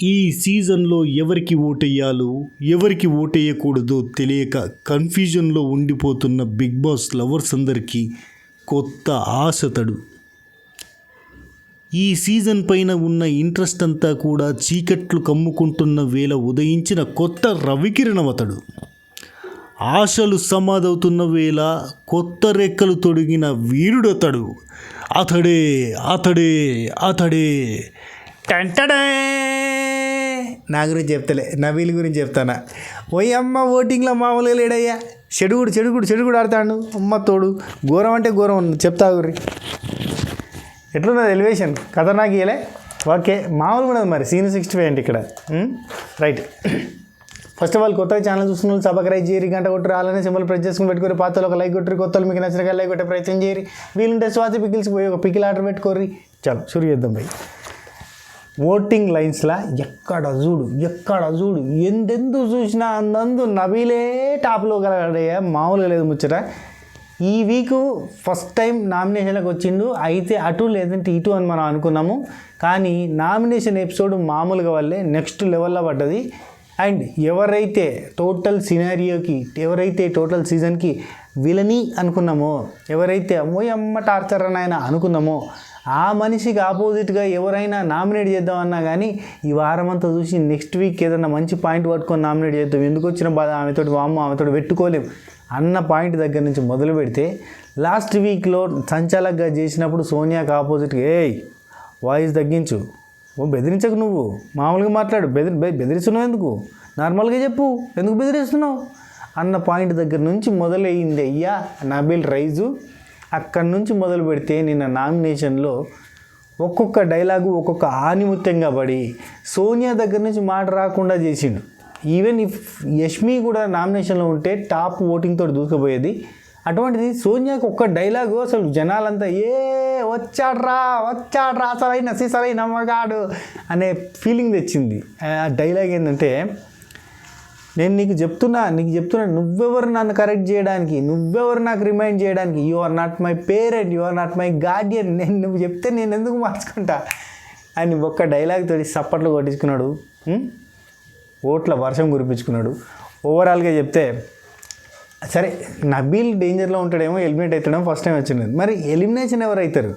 ఈ సీజన్లో ఎవరికి ఓటేయాలో ఎవరికి ఓటేయకూడదో తెలియక కన్ఫ్యూజన్లో ఉండిపోతున్న బిగ్ బాస్ లవర్స్ అందరికీ కొత్త ఆశతడు. ఈ సీజన్ పైన ఉన్న ఇంట్రెస్ట్ అంతా కూడా చీకట్లు కమ్ముకుంటున్న వేళ ఉదయించిన కొత్త రవికిరణం అతడు. ఆశలు సమాధవుతున్న వేళ కొత్త రెక్కలు తొడిగిన వీరుడతడు. అతడే అతడే అతడే టంటడే. నా గురించి చెప్తలే, నవీల్ గురించి చెప్తానా. ఓయ్ అమ్మ, ఓటింగ్లో మామూలుగా లేడయ్యా. చెడుగుడు ఆడతాడు. అమ్మ తోడు ఘోరం అంటే ఘోరం. చెప్తా గుర్రి ఎట్లున్నది ఎలివేషన్ ఖతర్నాక్ ఇయలే. ఓకే, మామూలుగా ఉన్నది మరి. సీన్ 65 అంటే ఇక్కడ రైట్. ఫస్ట్ ఆఫ్ ఆల్ కొత్తగా ఛానల్ చూస్తున్న వాళ్ళు సబ్స్క్రైబ్ చేయరు, గంట కొట్టి రాలని సింబల్ ప్రెస్ చేసుకుని పెట్టుకోరు. పాతలు ఒక లైక్ కొట్టరు, కొత్తలు మీకు నచ్చిన లైక్ కొట్టే ప్రయత్నం చేయరు. వీలుంటే స్వాతి పికిల్స్ పోయి ఒక పికిల్ ఆర్డర్ పెట్టుకోర్రి. చాలు షురు చేద్దాం భయ్. ఓటింగ్ లైన్స్లా ఎక్కడ చూడు ఎందెందు చూసినా అందందు నబీలే టాప్లో కలగడయ్యా. మామూలుగా లేదు ముచ్చట. ఈ వీక్ ఫస్ట్ టైం నామినేషన్లకు వచ్చిండు. అయితే అటు లేదంటే ఇటు అని మనం అనుకున్నాము. కానీ నామినేషన్ ఎపిసోడ్ మామూలుగా వల్లే నెక్స్ట్ లెవెల్లో పడ్డది. అండ్ ఎవరైతే టోటల్ సినారియోకి, ఎవరైతే టోటల్ సీజన్కి విలని అనుకున్నామో, ఎవరైతే అమ్మ టార్చర్ అని ఆయన అనుకున్నామో, ఆ మనిషికి ఆపోజిట్గా ఎవరైనా నామినేట్ చేద్దామన్నా కానీ ఈ వారం అంతా చూసి నెక్స్ట్ వీక్ ఏదన్నా మంచి పాయింట్ పట్టుకొని నామినేట్ చేద్దాం, ఎందుకు వచ్చిన బాధ, ఆమెతోటి పెట్టుకోలేం అన్న పాయింట్ దగ్గర నుంచి మొదలు పెడితే లాస్ట్ వీక్లో సంచాలకగా చేసినప్పుడు సోనియాకి ఆపోజిట్గా వాయిస్ తగ్గించు, బెదిరించకు, నువ్వు మామూలుగా మాట్లాడు, బెదిరిస్తున్నావు ఎందుకు, నార్మల్గా చెప్పు, ఎందుకు బెదిరిస్తున్నావు అన్న పాయింట్ దగ్గర నుంచి మొదలయ్యింది అయ్యా నబీల్ రైజు. అక్కడి నుంచి మొదలు పెడితే నిన్న నామినేషన్లో ఒక్కొక్క డైలాగు ఒక్కొక్క ఆనిముత్యంగా పడి సోనియా దగ్గర నుంచి మాట రాకుండా చేసిండు. ఈవెన్ ఇఫ్ యష్మి కూడా నామినేషన్లో ఉంటే టాప్ ఓటింగ్తో దూసుకుపోయేది. అటువంటిది సోనియాకి ఒక్క డైలాగు అసలు జనాలంతా వచ్చాడ్రా అసలైన మగాడు అనే ఫీలింగ్ తెచ్చింది. ఆ డైలాగ్ ఏంటంటే, నేను నీకు చెప్తున్నా నువ్వెవరు నన్ను కరెక్ట్ చేయడానికి, నువ్వెవరు నాకు రిమైండ్ చేయడానికి, you are not my parent, you are not my guardian, నువ్వు చెప్తే నేను ఎందుకు మార్చుకుంటా అని ఒక్క డైలాగ్ తోటి సప్పట్లు కొట్టించుకున్నాడు. ఓట్ల వర్షం కురిపించుకున్నాడు. ఓవరాల్గా చెప్తే సరే, నబీల్ డేంజర్లో ఉంటాడేమో, ఎలిమినేట్ అవుతాడేమో, ఫస్ట్ టైం వచ్చింది. మరి ఎలిమినేషన్ ఎవరు అవుతారు?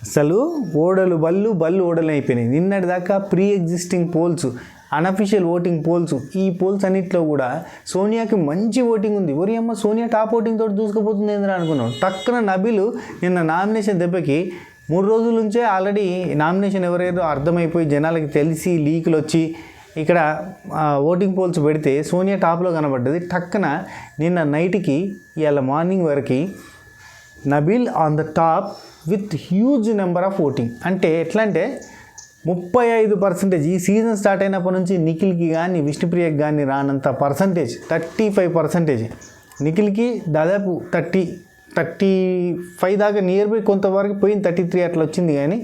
అసలు ఓడలు బళ్ళు ఓడలు అయిపోయినాయి. నిన్నటి దాకా pre existing polls, unofficial voting polls, ఈ పోల్స్ అన్నింటిలో కూడా సోనియాకి మంచి ఓటింగ్ ఉంది. ఒరి అమ్మ, సోనియా టాప్ ఓటింగ్ తోటి దూసుకుపోతుంది ఏంద్రా అనుకున్నాం. టక్కున నబీలు నిన్న నామినేషన్ దెబ్బకి 3 రోజుల నుంచే ఆల్రెడీ నామినేషన్ ఎవరెవరో అర్థమైపోయి జనాలకి తెలిసి లీకులు వచ్చి ఇక్కడ ఓటింగ్ పోల్స్ పెడితే సోనియా టాప్లో కనబడ్డది. టక్కున నిన్న నైట్కి ఇవాళ మార్నింగ్ వరకు Nabeel on the top with huge number of voting. అంటే ఎట్లా అంటే 35%. ఈ సీజన్ స్టార్ట్ అయినప్పటి నుంచి నిఖిల్కి కానీ విష్ణుప్రియకి కానీ రానంత పర్సంటేజ్ 35%. నిఖిల్కి దాదాపు 35 దాకా నియర్ బై కొంతవరకు పోయింది, 33 అట్లా వచ్చింది. కానీ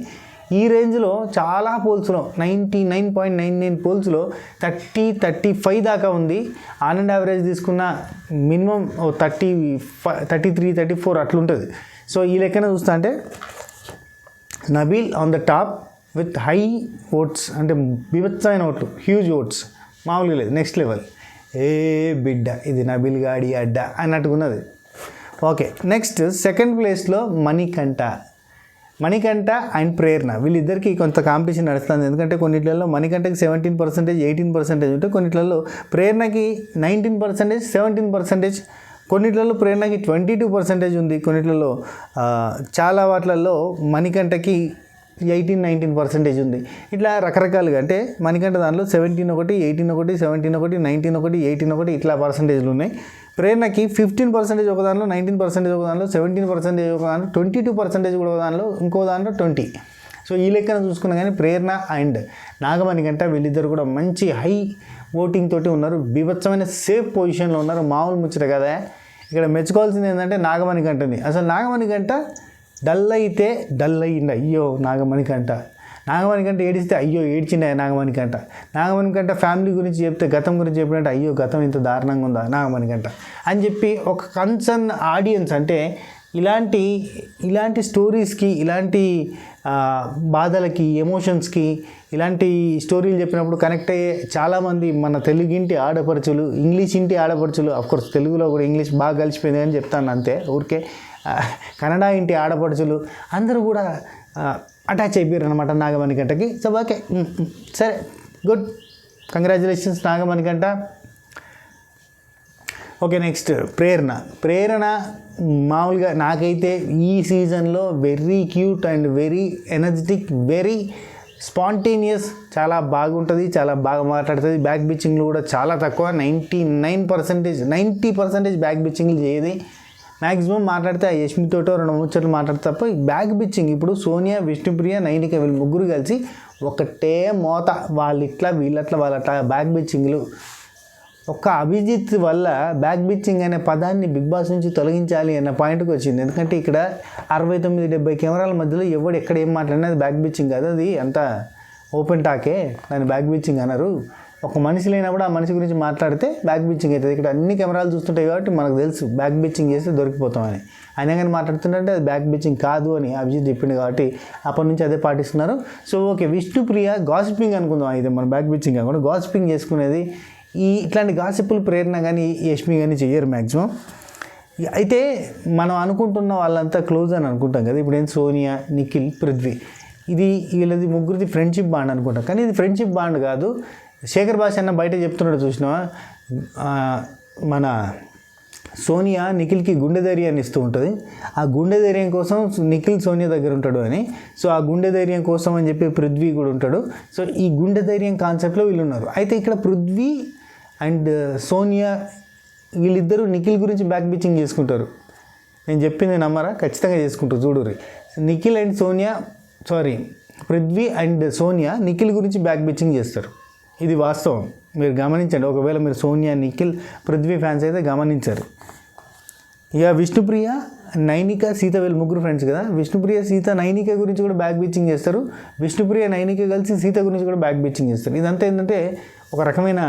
ఈ రేంజ్లో చాలా పోల్స్లో 99.99 పోల్స్లో 30-35 దాకా ఉంది. ఆన్ అండ్ యావరేజ్ తీసుకున్న మినిమం 33-34 అట్లుంటుంది. సో ఈ లెక్కన చూస్తా అంటే Nabeel on the top with high votes, అంటే బీభత్సమైన ఓట్లు, హ్యూజ్ ఓట్స్, మామూలుగా లేదు, నెక్స్ట్ లెవెల్. బిడ్డ ఇది నబీల్ గాడి అడ్డ అన్నట్టుకున్నది. ఓకే, నెక్స్ట్ సెకండ్ ప్లేస్లో మణికంఠ అండ్ ప్రేరణ. వీళ్ళిద్దరికీ కొంత కాంపిటీషన్ నడుస్తుంది. ఎందుకంటే కొన్నిట్లలో మణికంఠకి 17%, 18% ఉంటే, కొన్నిట్లలో ప్రేరణకి 19%, 17%, కొన్నిట్లలో ప్రేరణకి 22% ఉంది, కొన్నిట్లలో చాలా వాటిలలో మణికంఠకి 18-19% ఉంది. ఇట్లా రకరకాలుగా, అంటే మణికంఠ దాంట్లో 17 ఒకటి, 18 ఒకటి, 17 ఒకటి, 19 ఒకటి, 18 ఒకటి, ఇట్లా పర్సంటేజ్లు ఉన్నాయి. ప్రేరణకి 15% ఒక దాంట్లో, 19% ఒక దాంట్లో, 17% ఒక దాంట్లో, 22% కూడా ఒక దాంట్లో, ఇంకో దాంట్లో 20. సో ఈ లెక్కన చూసుకున్నా కానీ ప్రేరణ అండ్ నాగమణికంఠ వీళ్ళిద్దరు కూడా మంచి హై ఓటింగ్ తోటి ఉన్నారు. బీభత్సమైన సేఫ్ పొజిషన్లో ఉన్నారు. మామూలు ముచ్చట కదా. ఇక్కడ మెచ్చుకోవాల్సింది ఏంటంటే నాగమణికంఠని. అసలు నాగమణికంఠ డల్ అయ్యింది. అయ్యో నాగమణికంఠ ఏడిస్తే అయ్యో ఏడ్చిండే నాగమణికంఠ ఫ్యామిలీ గురించి చెప్తే, గతం గురించి చెప్పినట్టు అయ్యో గతం ఇంత దారుణంగా ఉందా నాగమణికంఠ అని చెప్పి ఒక కన్సర్న్ ఆడియన్స్, అంటే ఇలాంటి స్టోరీస్కి, ఇలాంటి బాధలకి, ఎమోషన్స్కి ఇలాంటి స్టోరీలు చెప్పినప్పుడు కనెక్ట్ అయ్యే చాలామంది మన తెలుగింటి ఆడపడుచులు, ఇంగ్లీష్ ఇంటి ఆడపడుచులు, అఫ్కోర్స్ తెలుగులో కూడా ఇంగ్లీష్ బాగా కలిసిపోయింది అని చెప్తాను అంతే ఊరికే, కన్నడ ఇంటి ఆడపడుచులు అందరూ కూడా అటాచ్ అయిపోయారు అనమాట నాగమణికంటకి. సో ఓకే, సరే, good, congratulations Nagamanikanta. Okay, next Prerana మామూలుగా నాకైతే ఈ సీజన్లో very cute and very energetic, very spontaneous, చాలా బాగుంటుంది, చాలా బాగా మాట్లాడుతుంది. బ్యాక్ బిచ్చింగ్లు కూడా చాలా తక్కువ, 90% బ్యాక్ బిచ్చింగ్లు చేయదు. మ్యాక్సిమం మాట్లాడితే ఆ యష్మితోటో 2 ముచ్చట్లు మాట్లాడితే తప్ప బ్యాక్ బిచ్చింగ్ ఇప్పుడు సోనియా, విష్ణుప్రియ, నైనిక వీళ్ళు ముగ్గురు కలిసి ఒకటే మోత, వాళ్ళిట్లా వీళ్ళట్లా వాళ్ళట్లా బ్యాక్ బిచ్చింగ్లు. ఒక్క అభిజిత్ వల్ల బ్యాక్ బిచ్చింగ్ అనే పదాన్ని బిగ్ బాస్ నుంచి తొలగించాలి అన్న పాయింట్కి వచ్చింది. ఎందుకంటే ఇక్కడ 69-70 కెమెరాల మధ్యలో ఎవడు ఎక్కడ ఏం మాట్లాడినా అది బ్యాక్ బిచ్చింగ్ కాదు, అది అంతా ఓపెన్ టాకే, దాన్ని బ్యాక్ బిచ్చింగ్ అన్నారు. ఒక మనిషి లేనప్పుడు ఆ మనిషి గురించి మాట్లాడితే బ్యాక్ బిచ్చింగ్ అవుతుంది. ఇక్కడ అన్ని కెమెరాలు చూస్తుంటాయి కాబట్టి మనకు తెలుసు బ్యాక్ బిచ్చింగ్ చేస్తే దొరికిపోతామని. అయినా కానీ మాట్లాడుతుంటే అది బ్యాక్ బిచ్చింగ్ కాదు అని అభిజిత్ చెప్పింది కాబట్టి అప్పటి నుంచి అదే పాటిస్తున్నారు. సో ఓకే, విష్ణుప్రియ గాసిపింగ్ అనుకుందాం, ఇది మన బ్యాక్ బిచ్చింగ్ కాకుండా గాసిపింగ్ చేసుకునేది. ఇట్లాంటి గాసిప్పులు ప్రేరణ కానీ యష్మి కానీ చెయ్యరు మ్యాక్సిమం. అయితే మనం అనుకుంటున్న వాళ్ళంతా క్లోజ్ అని అనుకుంటాం కదా, ఇప్పుడు ఏం సోనియా, నిఖిల్, పృథ్వీ, ఇది వీళ్ళది ముగ్గురిది ఫ్రెండ్షిప్ బాండ్ అనుకుంటాం. కానీ ఇది ఫ్రెండ్షిప్ బాండ్ కాదు. శేఖర్ భాష అన్న బయట చెప్తున్నాడు చూసినావా, మన సోనియా నిఖిల్కి గుండె ధైర్యాన్ని ఇస్తూ ఉంటుంది. ఆ గుండె ధైర్యం కోసం నిఖిల్ సోనియా దగ్గర ఉంటాడు అని. సో ఆ గుండె ధైర్యం కోసం అని చెప్పి పృథ్వీ కూడా ఉంటాడు. సో ఈ గుండె ధైర్యం కాన్సెప్ట్లో వీళ్ళు ఉన్నారు. అయితే ఇక్కడ పృథ్వీ అండ్ సోనియా వీళ్ళిద్దరూ నిఖిల్ గురించి బ్యాక్ బిచ్చింగ్ చేసుకుంటారు. నేను చెప్పింది నమ్మరా? ఖచ్చితంగా చేసుకుంటారు, చూడుర్రి. నిఖిల్ అండ్ సోనియా, పృథ్వీ అండ్ సోనియా నిఖిల్ గురించి బ్యాక్ బిచ్చింగ్ చేస్తారు. ఇది వాస్తవం, మీరు గమనించండి. ఒకవేళ మీరు సోనియా, నిఖిల్, పృథ్వీ ఫ్యాన్స్ అయితే గమనించారు. ఇక విష్ణుప్రియ, నైనిక, సీత వీళ్ళు ముగ్గురు ఫ్రెండ్స్ కదా. విష్ణుప్రియ, సీత, నైనిక గురించి కూడా బ్యాక్ బిచ్చింగ్ చేస్తారు. విష్ణుప్రియ, నైనిక కలిసి సీత గురించి కూడా బ్యాక్ బిచ్చింగ్ చేస్తారు. ఇదంతా ఏంటంటే ఒక రకమైన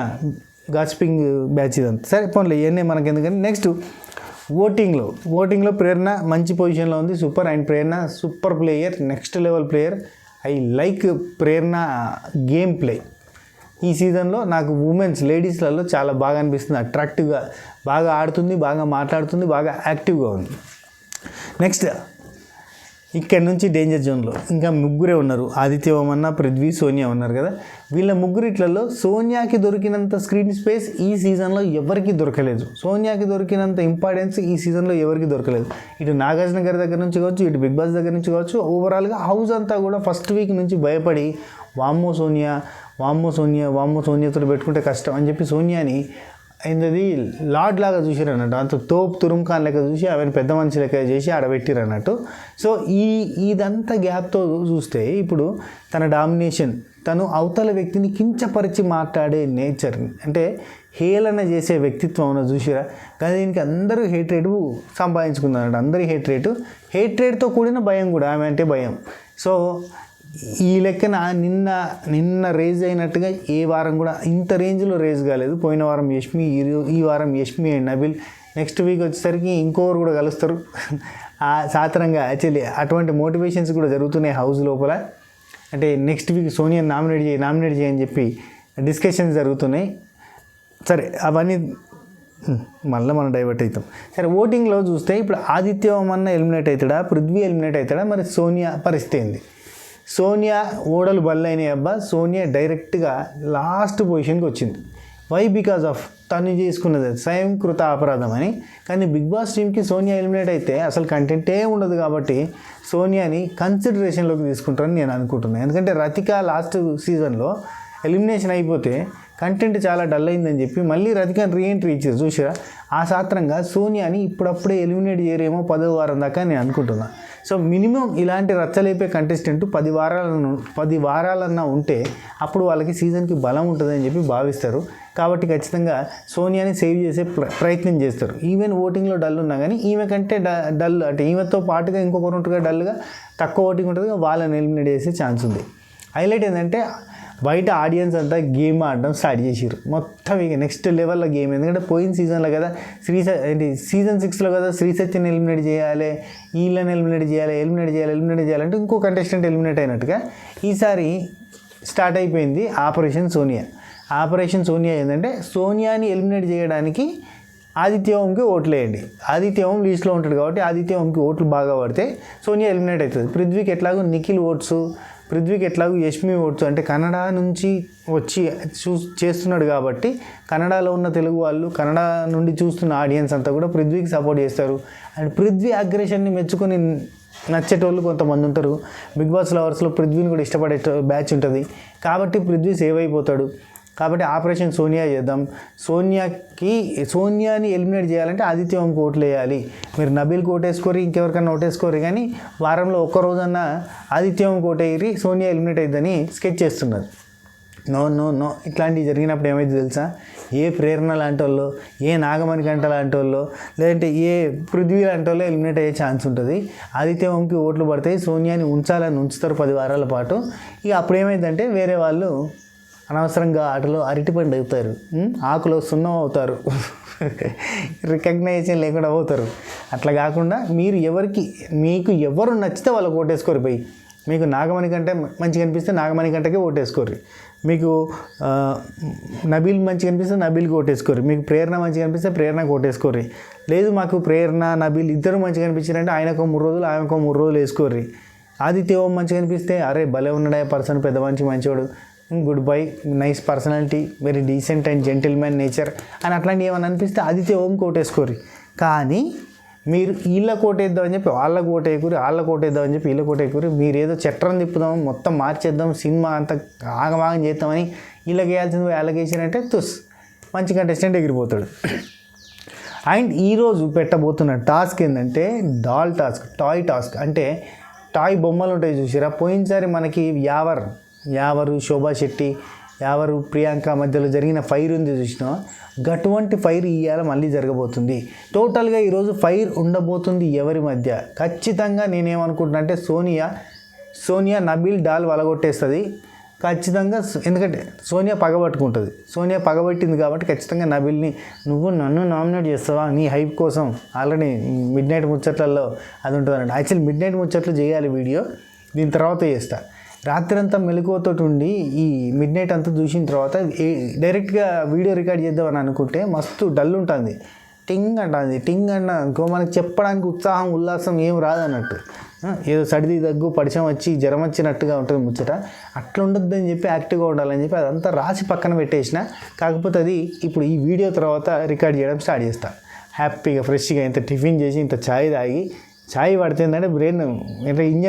గాసిపింగ్ బ్యాచ్ ఇదంతా. సరే పోన్లే, ఇవన్నీ మనకి ఎందుకని. నెక్స్ట్ ఓటింగ్లో ప్రేరణ మంచి పొజిషన్లో ఉంది, super. And Prerana super player, next level player. I like Prerana game play. ఈ సీజన్లో నాకు లేడీస్లలో చాలా బాగా అనిపిస్తుంది, అట్రాక్టివ్గా బాగా ఆడుతుంది, బాగా మాట్లాడుతుంది, బాగా యాక్టివ్గా ఉంది. నెక్స్ట్ ఇక్కడ నుంచి డేంజర్ జోన్లో ఇంకా ముగ్గురే ఉన్నారు, ఆదిత్య ఓమన్న, పృథ్వీ, సోనియా ఉన్నారు కదా. వీళ్ళ ముగ్గురిట్లలో సోనియాకి దొరికినంత స్క్రీన్ స్పేస్ ఈ సీజన్లో ఎవరికి దొరకలేదు. సోనియాకి దొరికినంత ఇంపార్టెన్స్ ఈ సీజన్లో ఎవరికి దొరకలేదు. ఇటు నాగార్జున గారి దగ్గర నుంచి కావచ్చు, ఇటు బిగ్ బాస్ దగ్గర నుంచి కావచ్చు, ఓవరాల్గా హౌస్ అంతా కూడా ఫస్ట్ వీక్ నుంచి భయపడి వామ్మో సోనియాతో పెట్టుకుంటే కష్టం అని చెప్పి సోనియాని ఏంటది లార్డ్ లాగా చూసారు అన్నట్టు, అంత తోపు తురుంఖాన్ లెక్క చూసి ఆమెను పెద్ద మనిషి లెక్క చేసి ఆడబెట్టిరు అన్నట్టు. సో ఇదంతా గ్యాప్తో చూస్తే ఇప్పుడు తన డామినేషన్, తను అవతల వ్యక్తిని కించపరిచి మాట్లాడే నేచర్, అంటే హేళన చేసే వ్యక్తిత్వం ఉన్న చూసిరా. కానీ దీనికి అందరూ హేట్రేట్ సంపాదించుకున్నారంట, అందరి హేట్రేట్తో కూడిన భయం కూడా, ఆమె అంటే భయం. సో ఈ లెక్కన నిన్న రేజ్ అయినట్టుగా ఏ వారం కూడా ఇంత రేంజ్లో రేజ్ కాలేదు. పోయిన వారం యష్మి, ఈ వారం Yashmi and Nabeel. Next week వచ్చేసరికి ఇంకోరు కూడా కలుస్తారు సాధారణంగా. యాక్చువల్లీ అటువంటి మోటివేషన్స్ కూడా జరుగుతున్నాయి హౌస్ లోపల. అంటే నెక్స్ట్ వీక్ సోనియా నామినేట్ చేయని చెప్పి డిస్కషన్స్ జరుగుతున్నాయి. సరే అవన్నీ మళ్ళీ మనం డైవర్ట్ అవుతాం. సరే ఓటింగ్లో చూస్తే ఇప్పుడు ఆదిత్య ఓమన్న ఎలిమినేట్ అవుతాడా, పృథ్వీ ఎలిమినేట్ అవుతాడా, మరి సోనియా పరిస్థితి ఏంది? సోనియా ఓడలు బల్లైన అబ్బా, సోనియా డైరెక్ట్గా లాస్ట్ పొజిషన్కి వచ్చింది. వై? బికాజ్ ఆఫ్ తను చేసుకున్నది స్వయంకృత అపరాధం అని. కానీ బిగ్ బాస్ టీమ్కి సోనియా ఎలిమినేట్ అయితే అసలు కంటెంటే ఉండదు కాబట్టి సోనియాని కన్సిడరేషన్లోకి తీసుకుంటారని నేను అనుకుంటున్నాను. ఎందుకంటే రతిక లాస్ట్ సీజన్లో ఎలిమినేషన్ అయిపోతే కంటెంట్ చాలా డల్ అయిందని చెప్పి మళ్ళీ రతికాని రీఎంట్రీ ఇచ్చారు చూసిరా. ఆ సాత్రంగా సోనియాని ఇప్పుడప్పుడే ఎలిమినేట్ చేయరేమో 10వ వారం దాకా నేను అనుకుంటున్నాను. సో మినిమం ఇలాంటి రచ్చలేపే కంటెస్టెంట్ 10 వారాలన్నా ఉంటే అప్పుడు వాళ్ళకి సీజన్కి బలం ఉంటుందని చెప్పి భావిస్తారు. కాబట్టి ఖచ్చితంగా సోనియాని సేవ్ చేసే ప్రయత్నం చేస్తారు. ఈవెన్ ఓటింగ్లో డల్ ఉన్నా కానీ ఈమె కంటే డల్, అంటే ఈమెతో పాటుగా ఇంకొకరు ఉంటుందిగా డల్గా తక్కువ ఓటింగ్ ఉంటుంది, వాళ్ళని ఎలిమినేట్ చేసే ఛాన్స్ ఉంది. హైలైట్ ఏంటంటే బయట ఆడియన్స్ అంతా గేమ్ ఆడడం స్టార్ట్ చేసారు మొత్తం. ఇక నెక్స్ట్ లెవెల్లో గేమ్, ఎందుకంటే పోయిన సీజన్లో కదా సీజన్ 6లో కదా శ్రీ సత్యని ఎలిమినేట్ చేయాలి, వీళ్ళని ఎలిమినేట్ చేయాలంటే ఇంకో కంటెస్టెంట్ ఎలిమినేట్ అయినట్టుగా ఈసారి స్టార్ట్ అయిపోయింది ఆపరేషన్ సోనియా. ఏంటంటే సోనియాని ఎలిమినేట్ చేయడానికి ఆదిత్య ఓంకి ఓట్లు వేయండి. ఆదిత్య ఓం లీస్ట్లో ఉంటాడు కాబట్టి ఆదిత్య ఓంకి ఓట్లు బాగా పడితే సోనియా ఎలిమినేట్ అవుతుంది. పృథ్వీకి ఎట్లాగో నిఖిల్ ఓట్స్, పృథ్వీకి ఎట్లాగో యష్మి ఓట్స్, అంటే కన్నడ నుంచి వచ్చి చేస్తున్నాడు కాబట్టి కన్నడలో ఉన్న తెలుగు వాళ్ళు, కన్నడ నుండి చూస్తున్న ఆడియన్స్ అంతా కూడా పృథ్వీకి సపోర్ట్ చేస్తారు. అండ్ పృథ్వీ అగ్రెషన్ని మెచ్చుకొని నచ్చేటోళ్ళు కొంతమంది ఉంటారు. బిగ్ బాస్ లవర్స్లో పృథ్వీని కూడా ఇష్టపడే బ్యాచ్ ఉంటుంది కాబట్టి పృథ్వీ సేవ్ అయిపోతాడు. కాబట్టి ఆపరేషన్ సోనియా చేద్దాం. సోనియాని ఎలిమినేట్ చేయాలంటే ఆదిత్య ఓంకి ఓట్లు వేయాలి. మీరు నబీల్కి ఓటేసుకోరు, ఇంకెవరికన్నా ఓటేసుకోరు, కానీ వారంలో ఒక్కరోజన్నా ఆదిత్య ఓంకి ఓటేరి సోనియా ఎలిమినేట్ అయ్యిందని స్కెచ్ చేస్తున్నారు. నో ఇట్లాంటివి జరిగినప్పుడు ఏమైంది తెలుసా? ఏ ప్రేరణ లాంటి వాళ్ళు, ఏ నాగమణికంట లాంటి వాళ్ళు, లేదంటే ఏ పృథ్వీ లాంటి వాళ్ళు ఎలిమినేట్ అయ్యే ఛాన్స్ ఉంటుంది. ఆదిత్య ఓంకి ఓట్లు పడతాయి, సోనియాని ఉంచుతారు 10 వారాల పాటు. ఇక అప్పుడు ఏమైందంటే వేరే వాళ్ళు అనవసరంగా ఆటలో అరటిపండు అవుతారు, ఆకులో సున్నం అవుతారు, రికగ్నైజేషన్ లేకుండా అవుతారు. అట్లా కాకుండా మీకు ఎవరు నచ్చితే వాళ్ళకి ఓటేసుకోరు. పోయి మీకు నాగమణి కంటే మంచిగా అనిపిస్తే నాగమణి కంటకే ఓటేసుకోరు, మీకు నబీల్ మంచిగా అనిపిస్తే నబీల్కి ఓటేసుకోరు, మీకు ప్రేరణ మంచిగా అనిపిస్తే ప్రేరణకు ఓటేసుకోరు. లేదు మాకు ప్రేరణ నబీల్ ఇద్దరు మంచిగా అనిపించారంటే ఆయనకో 3 రోజులు ఆయనకో 3 రోజులు వేసుకోర్రి. ఆదిత్య ఓం మంచిగా అనిపిస్తే అరే భలే ఉన్నాడే పర్సన్, పెద్ద మంచివాడు, good boy, nice personality, very decent and gentlemen nature అని అట్లాంటివి ఏమైనా అనిపిస్తే ఆదిత్య ఓం కోటేసుకోరు. కానీ మీరు వీళ్ళ కోటేద్దామని చెప్పి వాళ్ళ కోటేయకూరి, వాళ్ళ కోటేద్దామని చెప్పి వీళ్ళ కోటేయకూరి, మీరు ఏదో చట్రం తిప్పుదాం, మొత్తం మార్చేద్దాం, సినిమా అంతా ఆగమాగం చేద్దామని వీళ్ళకి వేయాల్సింది వాళ్ళకి వేసారంటే మంచి కంటెస్టెంట్ ఎగిరిపోతాడు. అండ్ ఈరోజు పెట్టబోతున్న టాస్క్ ఏంటంటే టాయ్ టాస్క్. అంటే టాయ్ బొమ్మలు ఉంటాయి చూసారా? పోయినసారి మనకి యావరు శోభా శెట్టి, యావరు ప్రియాంక మధ్యలో జరిగిన ఫైర్ ఉంది చూసినా, అటువంటి ఫైర్ ఇవాళ మళ్ళీ జరగబోతుంది. టోటల్గా ఈరోజు ఫైర్ ఉండబోతుంది ఎవరి మధ్య? ఖచ్చితంగా నేనేమనుకుంటున్నా అంటే సోనియా నబీల్ డాల్ వలగొట్టేస్తుంది ఖచ్చితంగా. ఎందుకంటే సోనియా పగబట్టుకుంటుంది, సోనియా పగబట్టింది కాబట్టి ఖచ్చితంగా నబీల్ని నన్ను నామినేట్ చేస్తావా నీ హైప్ కోసం? ఆల్రెడీ మిడ్ నైట్ ముచ్చట్లలో అది ఉంటుందండి. యాక్చువల్లీ మిడ్ నైట్ ముచ్చట్లు చేయాలి వీడియో, దీని తర్వాత చేస్తా. రాత్రి అంతా మెలకువతో ఉండి ఈ మిడ్ నైట్ అంతా చూసిన తర్వాత డైరెక్ట్గా వీడియో రికార్డ్ చేద్దామని అనుకుంటే మస్తు డల్ ఉంటుంది. టింగ్ అన్న ఇంకో మనకి చెప్పడానికి ఉత్సాహం ఉల్లాసం ఏం రాదన్నట్టు, ఏదో సర్ది దగ్గు పడిశం వచ్చి జ్వరం వచ్చినట్టుగా ఉంటుంది ముచ్చట. అట్లా ఉండొద్దని చెప్పి యాక్టివ్గా ఉండాలని చెప్పి అదంతా రాసి పక్కన పెట్టేసిన. కాకపోతే అది ఇప్పుడు ఈ వీడియో తర్వాత రికార్డ్ చేయడం స్టార్ట్ చేస్తా. హ్యాపీగా ఫ్రెష్గా ఇంత టిఫిన్ చేసి ఇంత ఛాయ్ తాగి, ఛాయ్ పడితే ఏంటంటే బ్రెయిన్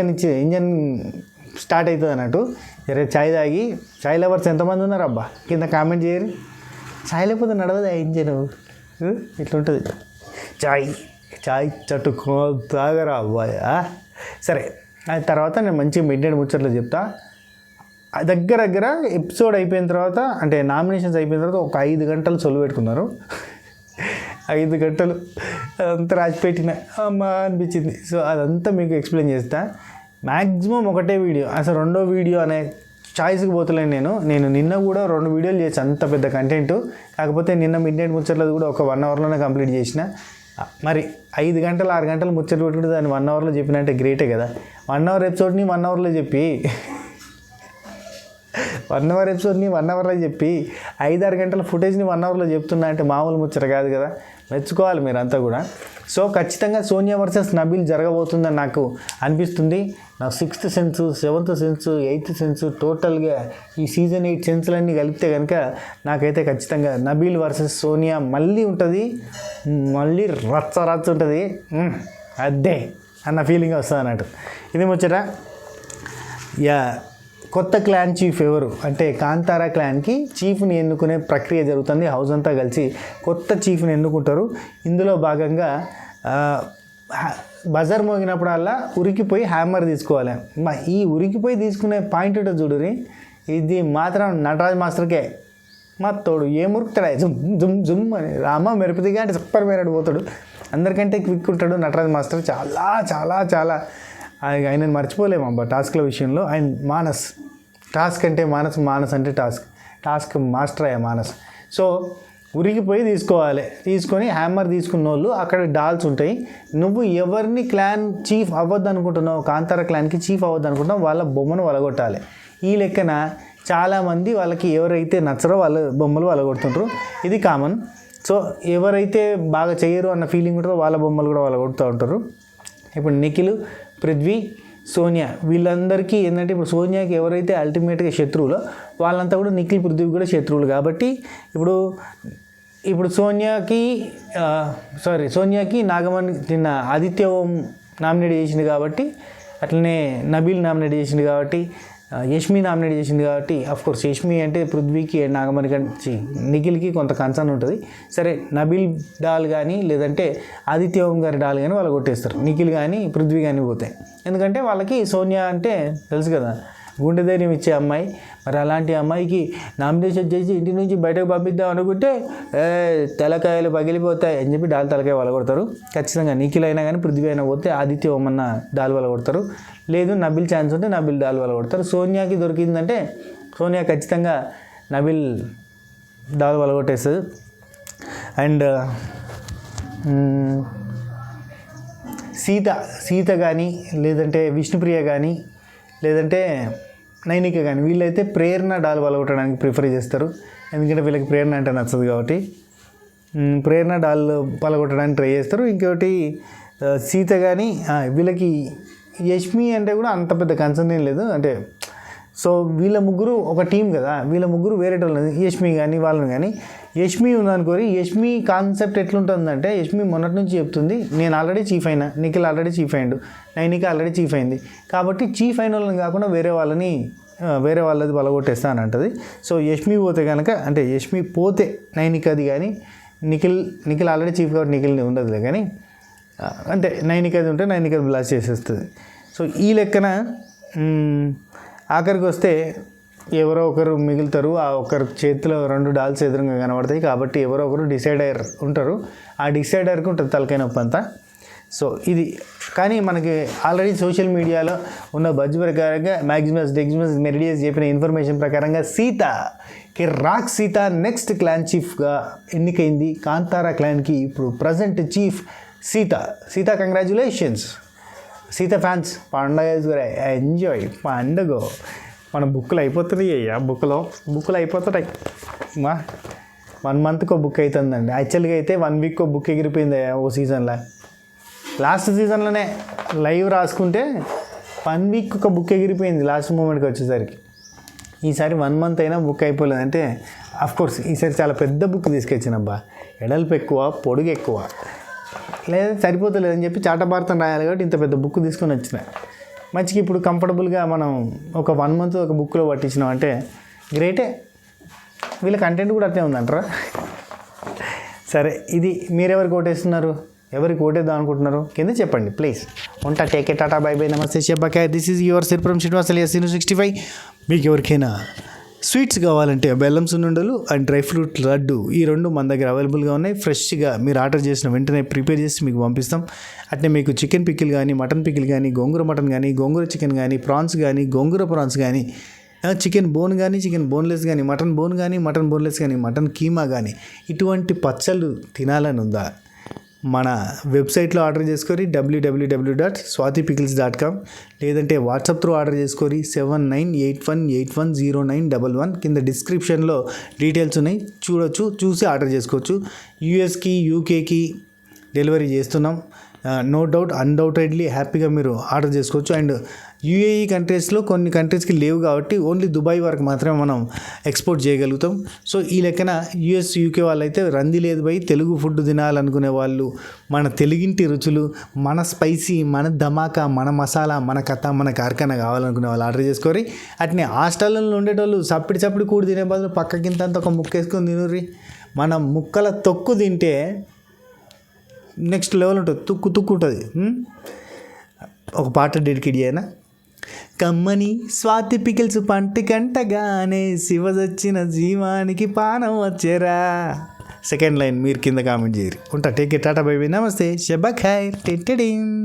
అంటే ఇంజన్ స్టార్ట్ అవుతుంది అన్నట్టు. సరే ఛాయ్ తాగి, ఛాయ్ లవర్స్ ఎంతమంది ఉన్నారు అబ్బా కింద కామెంట్ చేయరు. ఛాయ్ లేకపోతే నడవదా ఇంజన్, ఇట్లుంటుంది. ఛాయ్ చట్టుకో తాగరా అబ్బాయి. సరే అది తర్వాత నేను మంచిగా మిడ్ నైట్ ముచ్చట్లు చెప్తా. దగ్గర ఎపిసోడ్ అయిపోయిన తర్వాత, అంటే నామినేషన్స్ అయిపోయిన తర్వాత ఒక 5 గంటలు సొల్లు పెట్టుకున్నారు. 5 గంటలు అదంతా రాసిపెట్టిన అమ్మా అనిపించింది. సో అదంతా మీకు ఎక్స్ప్లెయిన్ చేస్తా. మ్యాక్సిమం ఒకటే వీడియో, అసలు రెండో వీడియో అనే చాయిస్కి పోతలేను. నేను నిన్న కూడా 2 వీడియోలు చేసాను, అంత పెద్ద కంటెంట్. కాకపోతే నిన్న మిడ్ నైట్ ముచ్చట్లది కూడా ఒక 1 అవర్లోనే కంప్లీట్ చేసిన. మరి 5 గంటలు 6 గంటలు ముచ్చట్లు పెట్టుకుంటే దాన్ని 1 అవర్లో చెప్పినంటే గ్రేటే కదా. 1 అవర్ ఎపిసోడ్ని 1 అవర్లో చెప్పి 1 అవర్ ఎపిసోడ్ని 1 అవర్లో చెప్పి 5-6 గంటల ఫుటేజ్ని 1 అవర్లో చెప్తున్నా అంటే మామూలు ముచ్చట కాదు కదా. మెచ్చుకోవాలి మీరంతా కూడా. సో ఖచ్చితంగా సోనియా వర్సెస్ నబీల్ జరగబోతుందని నాకు అనిపిస్తుంది. నా 6th sense, 7th sense, 8th sense, టోటల్గా ఈ సీజన్ 8 సెన్స్లన్నీ కలిపితే కనుక నాకైతే ఖచ్చితంగా నబీల్ వర్సెస్ సోనియా మళ్ళీ ఉంటుంది, మళ్ళీ రచ్చ ఉంటుంది. అదే అన్న ఫీలింగ్ వస్తుంది అన్నట్టు. ఇది ముచ్చట. కొత్త క్లాన్ చీఫ్ ఎవరు అంటే కాంతారా క్లాన్కి చీఫ్ని ఎన్నుకునే ప్రక్రియ జరుగుతుంది. హౌస్ అంతా కలిసి కొత్త చీఫ్ని ఎన్నుకుంటారు. ఇందులో భాగంగా బజర్ మోగినప్పుడల్లా ఉరికిపోయి హ్యామర్ తీసుకోవాలి. ఈ ఉరికిపోయి తీసుకునే పాయింట్ ఉంటుంది చూడుని, ఇది మాత్రం నటరాజ్ మాస్టర్కే తోడు. ఏ మురుకుతాడు జుమ్ అని రామ మెరుపుదిగా అంటే సూపర్ మేరడు పోతాడు. అందరికంటే క్విక్ ఉంటాడు నటరాజ్ మాస్టర్. చాలా చాలా చాలా ఆయనను మర్చిపోలేము అబ్బా టాస్క్ల విషయంలో. అండ్ మానస్ టాస్క్ అంటే మానస్, మానస్ అంటే టాస్క్ మాస్టర్ అయ్యా మానస్. సో ఉరికిపోయి తీసుకోవాలి, తీసుకొని హ్యామర్ తీసుకున్న వాళ్ళు అక్కడ డాల్స్ ఉంటాయి. నువ్వు ఎవరిని క్లాన్ చీఫ్ అవ్వద్దు అనుకుంటున్నావు, కాంతార క్లాన్కి చీఫ్ అవ్వద్దు అనుకుంటున్నావు, వాళ్ళ బొమ్మను వలగొట్టాలి. ఈ లెక్కన చాలామంది వాళ్ళకి ఎవరైతే నచ్చరో వాళ్ళ బొమ్మలు వలగొడుతుంటారు. ఇది కామన్. సో ఎవరైతే బాగా చేయరు అన్న ఫీలింగ్ ఉంటుందో వాళ్ళ బొమ్మలు కూడా వలగొడుతూ ఉంటారు. ఇప్పుడు నిఖిల్, పృథ్వీ, సోనియా వీళ్ళందరికీ ఏంటంటే ఇప్పుడు సోనియాకి ఎవరైతే అల్టిమేట్గా శత్రువులో వాళ్ళంతా కూడా నిఖిల్, పృథ్వీ కూడా శత్రువులు. కాబట్టి ఇప్పుడు సోనియాకి నాగమణి నిన్న ఆదిత్య ఓం నామినేట్ చేసింది కాబట్టి, అట్లనే నబీల్ నామినేట్ చేసింది కాబట్టి, యష్మి నామినేట్ చేసింది కాబట్టి, అఫ్కోర్స్ యష్మి అంటే పృథ్వీకి నాగమణి కంటే నిఖిల్కి కొంత కన్సర్న్ ఉంటుంది. సరే నబీల్ డాల్ కానీ లేదంటే ఆదిత్య ఓం గారి డాల్ కానీ వాళ్ళు కొట్టేస్తారు, నిఖిల్ కానీ పృథ్వీ కానీ పోతాయి. ఎందుకంటే వాళ్ళకి సోనియా అంటే తెలుసు కదా, గుండె ధైర్యం ఇచ్చే అమ్మాయి. మరి అలాంటి అమ్మాయికి నామినేషన్ చేసి ఇంటి నుంచి బయటకు పంపిద్దాం అనుకుంటే తలకాయలు పగిలిపోతాయి అని చెప్పి డాల్ తలకాయ వలగొడతారు. ఖచ్చితంగా నిఖిల్ అయినా కానీ పృథ్వీ అయినా పోతే ఆదిత్య ఓమన్న డాల్ వలగొడతారు. లేదు నబిల్ ఛాన్స్ ఉంటే నబిల్ డాల్ వలగొడతారు. సోనియాకి దొరికిందంటే సోనియా ఖచ్చితంగా నబిల్ డాల్ వలగొట్టేస్తుంది. అండ్ సీత కానీ లేదంటే విష్ణుప్రియ కానీ లేదంటే నైనిక కానీ వీళ్ళైతే ప్రేరణ డాల్ వలగొట్టడానికి ప్రిఫర్ చేస్తారు. ఎందుకంటే వీళ్ళకి ప్రేరణ అంటే నచ్చదు కాబట్టి ప్రేరణ డాల్ పలగొట్టడానికి ట్రై చేస్తారు. ఇంకోటి సీత కానీ వీళ్ళకి యష్మి అంటే కూడా అంత పెద్ద కన్సర్న్ ఏం లేదు. అంటే సో వీళ్ళ ముగ్గురు ఒక టీం కదా, వీళ్ళ ముగ్గురు వేరే వాళ్ళు, యష్మి కానీ వాళ్ళని కానీ. యష్మి ఉందనుకోరి, యష్మి కాన్సెప్ట్ ఎట్లుంటుందంటే యష్మి మొన్నటి నుంచి చెప్తుంది, నేను ఆల్రెడీ చీఫ్ అయినా, నిఖిల్ ఆల్రెడీ చీఫ్ అయ్యిండు, నైనిక ఆల్రెడీ చీఫ్ అయింది కాబట్టి చీఫ్ అయిన వాళ్ళని కాకుండా వేరే వాళ్ళది బలగొట్టేస్తా అని అంటుంది. సో యష్మి పోతే కనుక, అంటే యష్మి పోతే నైనికది కానీ నిఖిల్ ఆల్రెడీ చీఫ్ కాబట్టి నిఖిల్ ఉండదులే కానీ, అంటే నైనికది ఉంటే నైనికది బ్లాస్ట్ చేసేస్తుంది. సో ఈ లెక్కన ఆఖరికి వస్తే ఎవరో ఒకరు మిగులుతారు. ఆ ఒకరి చేతిలో 2 డాల్స్ ఎదురుగా కనబడతాయి కాబట్టి ఎవరో ఒకరు డిసైడర్ ఉంటారు. ఆ డిసైడర్కి ఉంటుంది తలకాయ నొప్పి అంతా. సో ఇది కానీ మనకి ఆల్రెడీ సోషల్ మీడియాలో ఉన్న బజ్ ప్రకారంగా మ్యాక్సిమస్ మెరిడియస్ చెప్పిన ఇన్ఫర్మేషన్ ప్రకారంగా సీత నెక్స్ట్ క్లాన్ చీఫ్గా ఎన్నికైంది. కాంతారా క్లాన్కి ఇప్పుడు present chief Sita congratulations Sita fans. పండగ ఎంజాయ్ పండుగ. మన బుక్కులు అయిపోతున్నాయి అయ్యా, బుక్కులు అయిపోతున్నాయి. 1 మంత్కో బుక్ అవుతుందండి. యాక్చువల్గా అయితే 1 వీక్కో బుక్ ఎగిరిపోయింది ఓ సీజన్లో. లాస్ట్ సీజన్లోనే లైవ్ రాసుకుంటే 1 వీక్ ఒక బుక్ ఎగిరిపోయింది లాస్ట్ మూమెంట్కి వచ్చేసరికి. ఈసారి 1 మంత్ అయినా బుక్ అయిపోలేదు. అంటే అఫ్కోర్స్ ఈసారి చాలా పెద్ద బుక్ తీసుకొచ్చినబ్బా, ఎడల్పు ఎక్కువ, పొడుగు ఎక్కువ, లేదా సరిపోతలేదని చెప్పి చాటభారతం రాయాలి కాబట్టి ఇంత పెద్ద బుక్ తీసుకొని వచ్చిన. మంచిగా ఇప్పుడు కంఫర్టబుల్గా మనం ఒక 1 మంత్ ఒక బుక్లో పట్టించినాం అంటే గ్రేటే. వీళ్ళ కంటెంట్ కూడా అట్లే ఉందంటారా? సరే, ఇది మీరెవరికి ఓటేస్తున్నారు, ఎవరికి ఓటేద్దాం అనుకుంటున్నారు కింద చెప్పండి ప్లీజ్. ఉంటా, టేక్ టాటా, బై బై, నమస్తే, శబ్బాకాయ్. This is your Sirpuram Srinivas alias Sinu65. మీకు ఎవరికైనా స్వీట్స్ కావాలంటే బెల్లం సున్నుండలు అండ్ డ్రై ఫ్రూట్ లడ్డు ఈ 2 మన దగ్గర అవైలబుల్గా ఉన్నాయి. ఫ్రెష్గా మీరు ఆర్డర్ చేసిన వెంటనే ప్రిపేర్ చేసి మీకు పంపిస్తాం. అట్నే మీకు చికెన్ పికిల్ కానీ, మటన్ పికిల్ కానీ, గోంగూర మటన్ కానీ, గోంగూర చికెన్ కానీ, ప్రాన్స్ కానీ, గోంగూర ప్రాన్స్ కానీ, చికెన్ బోన్ కానీ, చికెన్ బోన్లెస్ కానీ, మటన్ బోన్ కానీ, మటన్ బోన్లెస్ కానీ, మటన్ కీమా కానీ, ఇటువంటి పచ్చళ్ళు తినాలని ఉందా? మన వెబ్సైట్లో ఆర్డర్ చేసుకొని www.swatipickles.com లేదంటే వాట్సాప్ త్రూ ఆర్డర్ చేసుకొని 7981810911 కింద డిస్క్రిప్షన్లో డీటెయిల్స్ ఉన్నాయి, చూసి ఆర్డర్ చేసుకోవచ్చు. యూఎస్కి, యూకేకి డెలివరీ చేస్తున్నాం. నో డౌట్, అన్డౌటెడ్లీ హ్యాపీగా మీరు ఆర్డర్ చేసుకోవచ్చు. అండ్ యూఏఈ కంట్రీస్లో కొన్ని కంట్రీస్కి లేవు కాబట్టి ఓన్లీ దుబాయ్ వరకు మాత్రమే మనం ఎక్స్పోర్ట్ చేయగలుగుతాం. సో ఈ లెక్కన యూఎస్, యూకే వాళ్ళైతే రంది లేదు భయ్, తెలుగు ఫుడ్ తినాలనుకునే వాళ్ళు, మన తెలుగింటి రుచులు, మన స్పైసీ, మన ధమాకా, మన మసాలా, మన కథ, మన కార్ఖానా కావాలనుకునే వాళ్ళు ఆర్డర్ చేసుకోరి. అట్నే హాస్టల్లో ఉండేటోళ్ళు చప్పిడి కూడి తినే బదులు పక్కకింత ఒక ముక్క వేసుకొని తినుర్రి. మన ముక్కల తొక్కు తింటే నెక్స్ట్ లెవెల్ ఉంటుంది, తుక్కు ఉంటుంది. ఒక పాట డెడికేట్ చేయనా? కమ్మని స్వాతి పికిల్స్ పంటికంటగానే శివజచ్చిన జీవానికి పానం వచ్చేరా. సెకండ్ లైన్ మీరు కింద కామెంట్ చేయరు. ఉంటా, take care, Tata, bye bye, నమస్తే, శబ్బా ఖైర్.